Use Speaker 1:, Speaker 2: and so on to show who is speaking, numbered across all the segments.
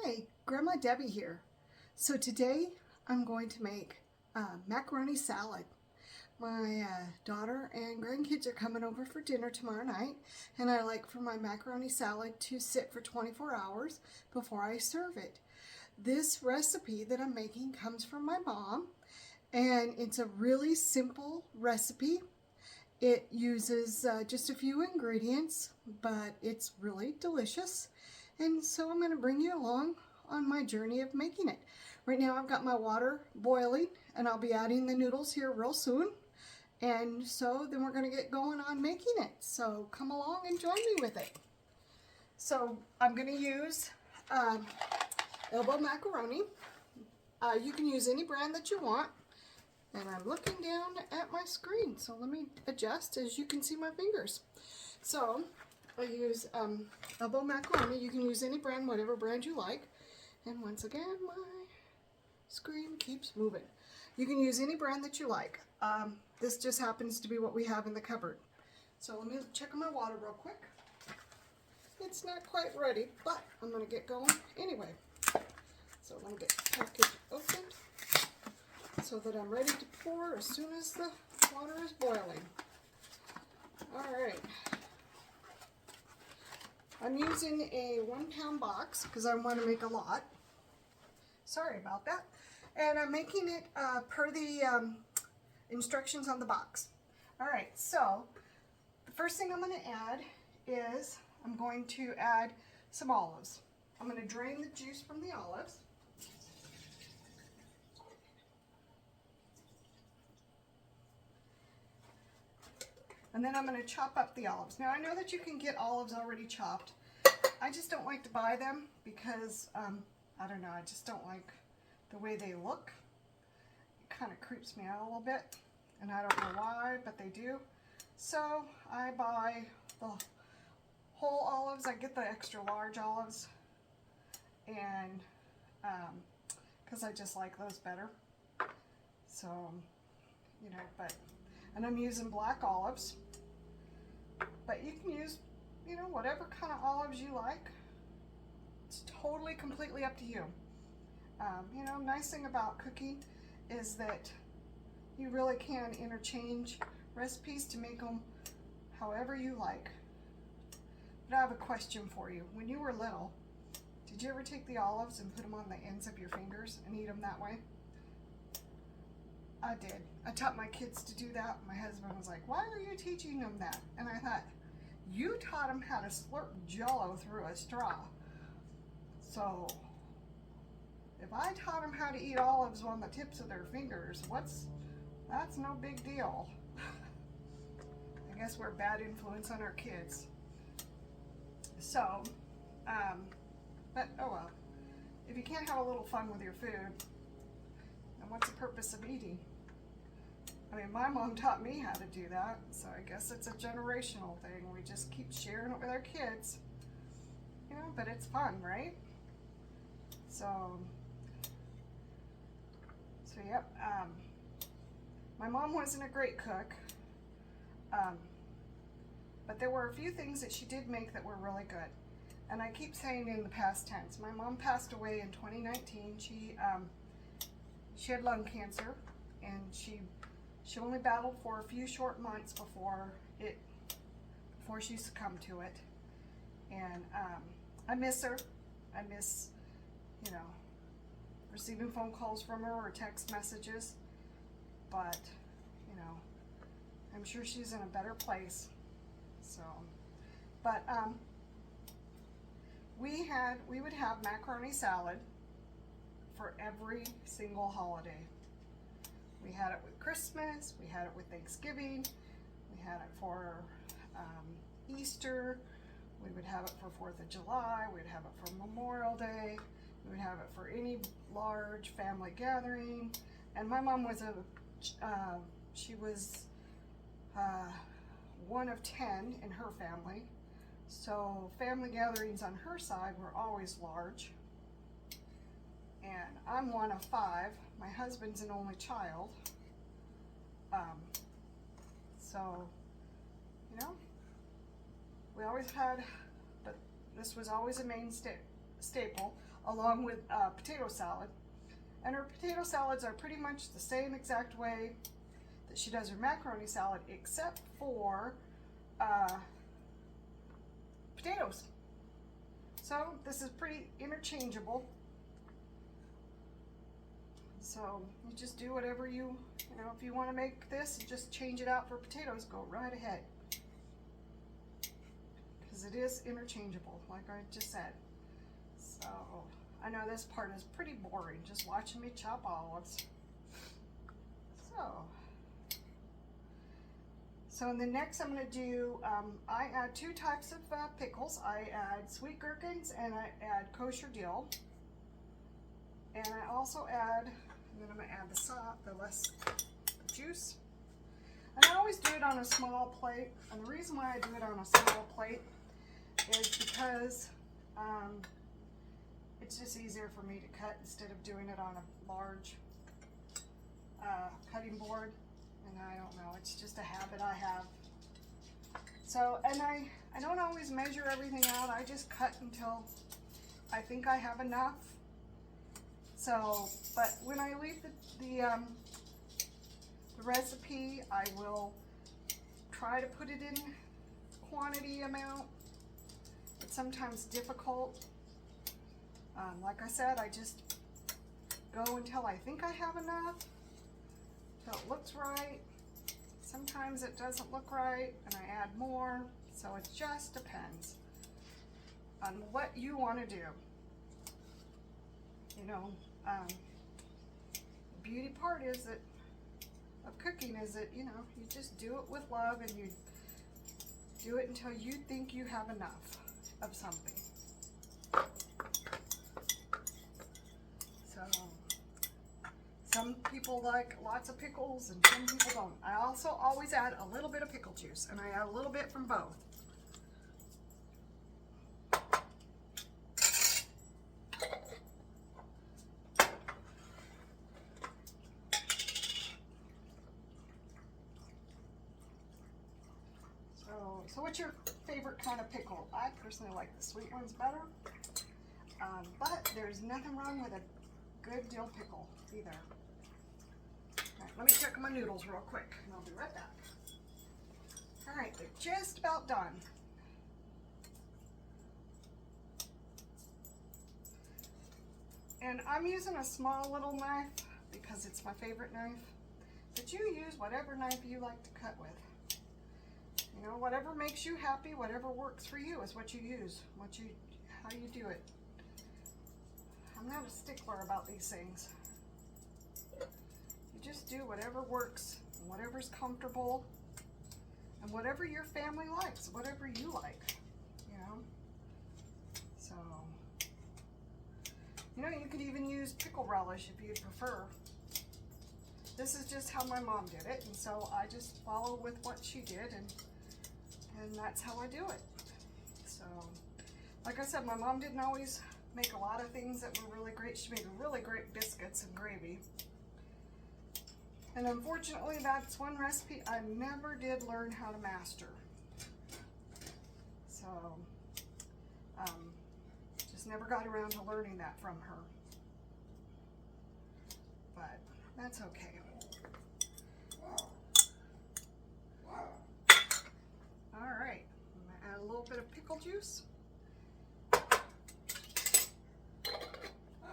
Speaker 1: Hi, Grandma Debbie here. So today I'm going to make macaroni salad. My daughter and grandkids are coming over for dinner tomorrow night, and I like for my macaroni salad to sit for 24 hours before I serve it. This recipe that I'm making comes from my mom, and it's a really simple recipe. It uses just a few ingredients, but it's really delicious. And so I'm going to bring you along on my journey of making it. Right now I've got my water boiling, and I'll be adding the noodles here real soon. And so then we're going to get going on making it. So come along and join me with it. So I'm going to use elbow macaroni. You can use any brand that you want. And I'm looking down at my screen, so let me adjust. As you can see my fingers. So I use elbow macaroni. You can use any brand, whatever brand you like. And once again, my screen keeps moving. You can use any brand that you like. This just happens to be what we have in the cupboard. So let me check on my water real quick. It's not quite ready, but I'm going to get going anyway. So let me get the package opened so that I'm ready to pour as soon as the water is boiling. Alright. I'm using a 1 pound box because I want to make a lot. Sorry about that. And I'm making it per the instructions on the box. Alright, so the first thing I'm going to add is I'm going to add some olives. I'm going to drain the juice from the olives. And then I'm going to chop up the olives. Now I know that you can get olives already chopped. I just don't like to buy them because, I don't know, I just don't like the way they look. It kind of creeps me out a little bit. And I don't know why, but they do. So I buy the whole olives. I get the extra large olives. And, because I just like those better. So, you know, and I'm using black olives. But you can use, you know, whatever kind of olives you like. It's totally, completely up to you. You know, nice thing about cooking is that you really can interchange recipes to make them however you like. But I have a question for you. When you were little, did you ever take the olives and put them on the ends of your fingers and eat them that way? I did. I taught my kids to do that. My husband was like, why are you teaching them that? And I thought, you taught them how to slurp Jell-O through a straw. So, if I taught them how to eat olives on the tips of their fingers, that's no big deal. I guess we're a bad influence on our kids. So, but oh well. If you can't have a little fun with your food, then what's the purpose of eating? I mean, my mom taught me how to do that, so I guess it's a generational thing. We just keep sharing it with our kids. You know, but it's fun, right? So yep. My mom wasn't a great cook, but there were a few things that she did make that were really good. And I keep saying in the past tense. My mom passed away in 2019. She had lung cancer, and she only battled for a few short months before she succumbed to it. And I miss her. I miss, you know, receiving phone calls from her or text messages. But, you know, I'm sure she's in a better place. So, but we would have macaroni salad for every single holiday. We had it with Christmas, we had it with Thanksgiving, we had it for Easter, we would have it for 4th of July, we would have it for Memorial Day, we would have it for any large family gathering. And my mom was she was one of 10 in her family, so family gatherings on her side were always large. And I'm one of 5. My husband's an only child. So, you know, we always had, but this was always a main staple. along with potato salad. And her potato salads are pretty much the same exact way that she does her macaroni salad, except for potatoes. So this is pretty interchangeable. So you just do whatever you know, if you want to make this and just change it out for potatoes, go right ahead. Because it is interchangeable, like I just said. So I know this part is pretty boring, just watching me chop olives. So in the next I'm going to do, I add 2 types of pickles. I add sweet gherkins and I add kosher dill. And I also add, and then I'm going to add the juice. And I always do it on a small plate. And the reason why I do it on a small plate is because it's just easier for me to cut instead of doing it on a large cutting board. And I don't know, it's just a habit I have. So, and I don't always measure everything out. I just cut until I think I have enough. So, but when I leave the recipe, I will try to put it in quantity amount. It's sometimes difficult. Like I said, I just go until I think I have enough, until it looks right. Sometimes it doesn't look right and I add more, so it just depends on what you want to do. You know, the beauty part is that of cooking is that, you know, you just do it with love and you do it until you think you have enough of something. So some people like lots of pickles and some people don't. I also always add a little bit of pickle juice, and I add a little bit from both. So what's your favorite kind of pickle? I personally like the sweet ones better, but there's nothing wrong with a good dill pickle either. Right, let me check my noodles real quick and I'll be right back. All right, they're just about done. And I'm using a small little knife because it's my favorite knife, but you use whatever knife you like to cut with. You know, whatever makes you happy, whatever works for you is what you use, how you do it. I'm not a stickler about these things. You just do whatever works, and whatever's comfortable, and whatever your family likes, whatever you like, you know. So, you know, you could even use pickle relish if you prefer. This is just how my mom did it, and so I just follow with what she did, and that's how I do it. So, like I said, my mom didn't always make a lot of things that were really great. She made really great biscuits and gravy. And unfortunately, that's one recipe I never did learn how to master. So, just never got around to learning that from her. But that's okay. All right, I'm gonna add a little bit of pickle juice. All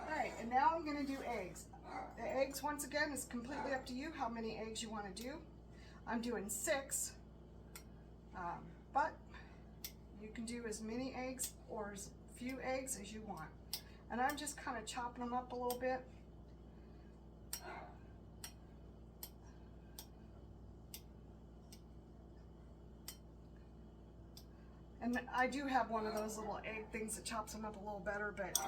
Speaker 1: right, and now I'm gonna do eggs. The eggs, once again, is completely up to you how many eggs you want to do. I'm doing 6, but you can do as many eggs or as few eggs as you want. And I'm just kind of chopping them up a little bit. And I do have one of those little egg things that chops them up a little better, but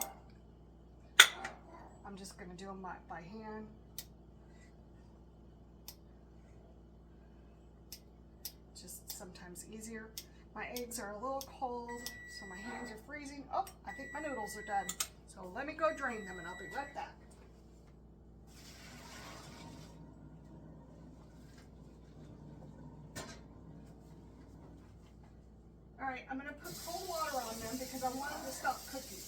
Speaker 1: I'm just going to do them by hand. Just sometimes easier. My eggs are a little cold, so my hands are freezing. Oh, I think my noodles are done. So let me go drain them and I'll be right back. All right, I'm going to put cold water on them because I want them to stop cooking.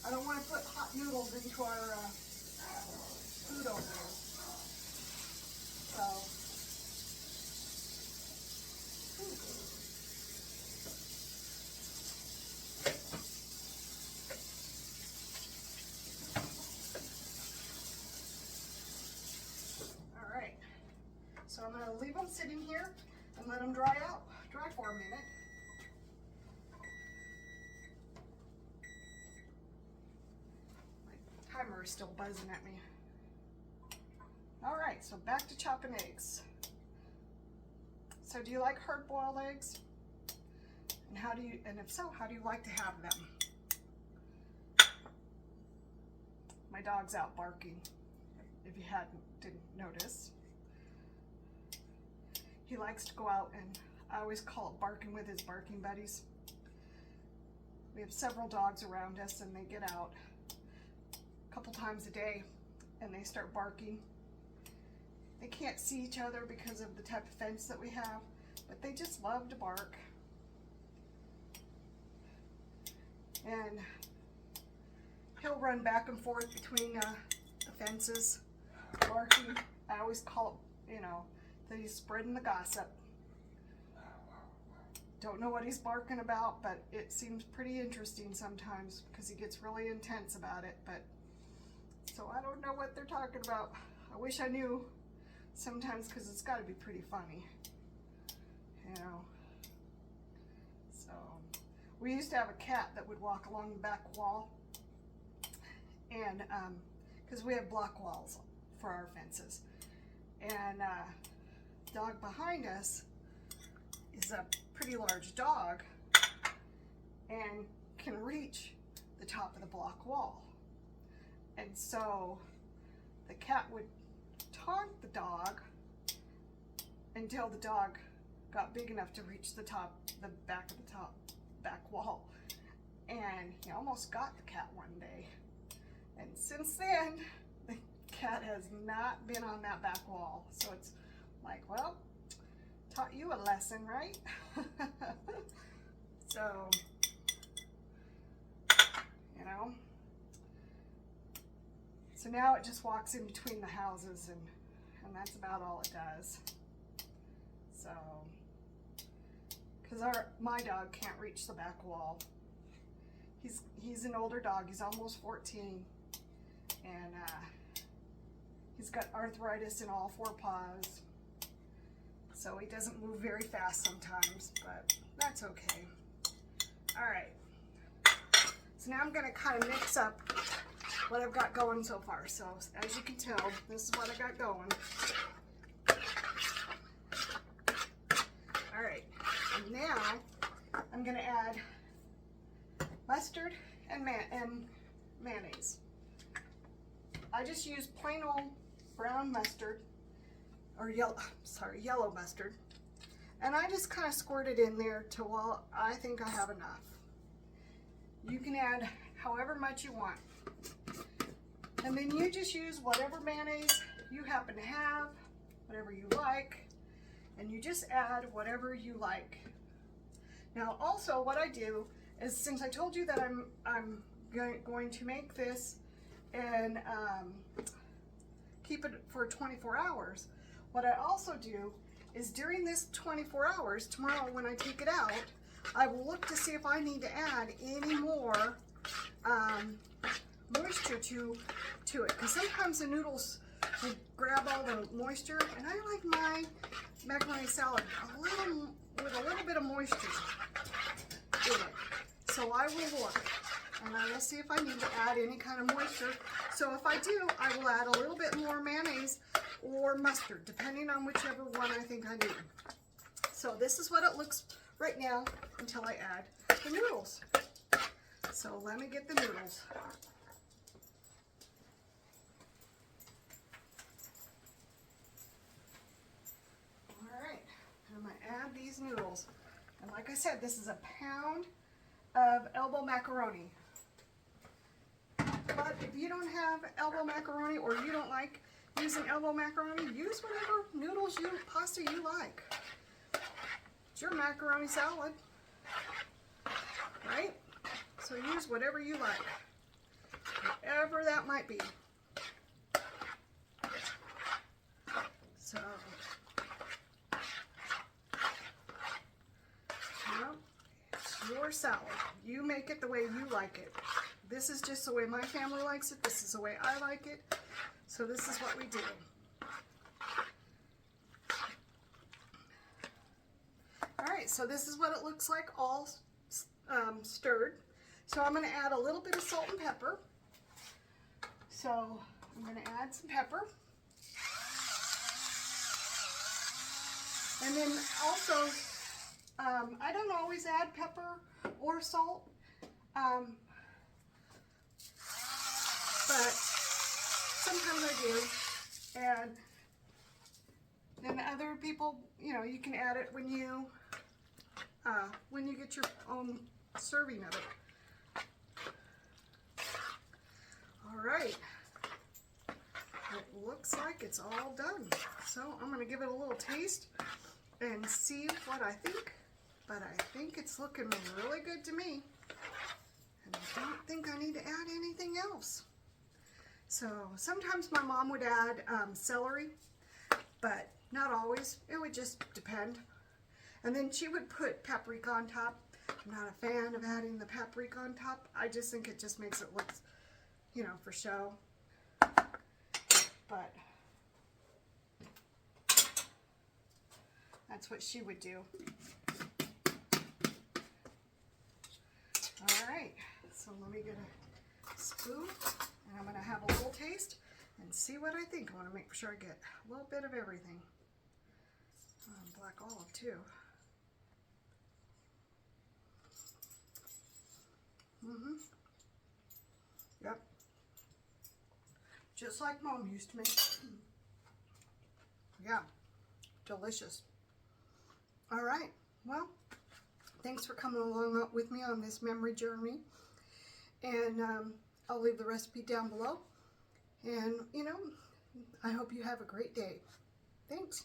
Speaker 1: I don't want to put hot noodles into our food over there. So, all right. So I'm going to leave them sitting here and let them dry for a minute. My timer is still buzzing at me. All right, so back to chopping eggs. So do you like hard-boiled eggs? And if so, how do you like to have them? My dog's out barking, if you didn't notice. He likes to go out, and I always call it barking with his barking buddies. We have several dogs around us, and they get out a couple times a day, and they start barking. They can't see each other because of the type of fence that we have, but they just love to bark. And he'll run back and forth between the fences, barking. I always call it, that he's spreading the gossip. Don't know what he's barking about, but it seems pretty interesting sometimes because he gets really intense about it. But so I don't know what they're talking about. I wish I knew sometimes because it's got to be pretty funny, So we used to have a cat that would walk along the back wall, and because we have block walls for our fences, and the dog behind us is a pretty large dog and can reach the top of the block wall. And so the cat would taunt the dog until the dog got big enough to reach the back of the back wall. And he almost got the cat one day. And since then, the cat has not been on that back wall. So it's like, well, taught you a lesson, right? So, So now it just walks in between the houses, and that's about all it does. So, because my dog can't reach the back wall. He's an older dog. He's almost 14, and he's got arthritis in all 4 paws. So he doesn't move very fast sometimes, but that's okay. All right. So now I'm going to kind of mix up what I've got going so far. So as you can tell, this is what I got going. All right. And now I'm going to add mustard and mayonnaise. I just use plain old brown mustard, or yellow mustard, and I just kind of squirt it in there till I think I have enough. You can add however much you want, and then you just use whatever mayonnaise you happen to have, whatever you like, and you just add whatever you like. Now also what I do is, since I told you that I'm going to make this and keep it for 24 hours, what I also do is during this 24 hours, tomorrow when I take it out, I will look to see if I need to add any more moisture to it. Because sometimes the noodles will grab all the moisture, and I like my macaroni salad with a little bit of moisture in it. So I will look, and I will see if I need to add any kind of moisture. So if I do, I will add a little bit more mayonnaise or mustard, depending on whichever one I think I need. So this is what it looks right now until I add the noodles. So let me get the noodles. All right, I'm gonna add these noodles. And like I said, this is a pound of elbow macaroni. But if you don't have elbow macaroni, or you don't like using elbow macaroni, use whatever noodles pasta you like. It's your macaroni salad, right? So use whatever you like. whatever that might be. So, well, it's your salad. You make it the way you like it. This is just the way my family likes it. This is the way I like it. So this is what we do. All right, so this is what it looks like all stirred. So I'm going to add a little bit of salt and pepper. So I'm going to add some pepper. And then also, I don't always add pepper or salt, but sometimes I do. And then other people, you know, you can add it when you get your own serving of it. All right, it looks like it's all done. So I'm going to give it a little taste and see what I think, but I think it's looking really good to me. And I don't think I need to add anything else. So sometimes my mom would add celery, but not always. It would just depend. And then she would put paprika on top. I'm not a fan of adding the paprika on top. I just think it just makes it look, you know, for show. But that's what she would do. All right, so let me get a spoon, and I'm going to have a little taste and see what I think. I want to make sure I get a little bit of everything. Black olive too. Yep. Just like Mom used to make. Yeah, delicious. All right, well, thanks for coming along with me on this memory journey. And I'll leave the recipe down below. And, you know, I hope you have a great day. Thanks.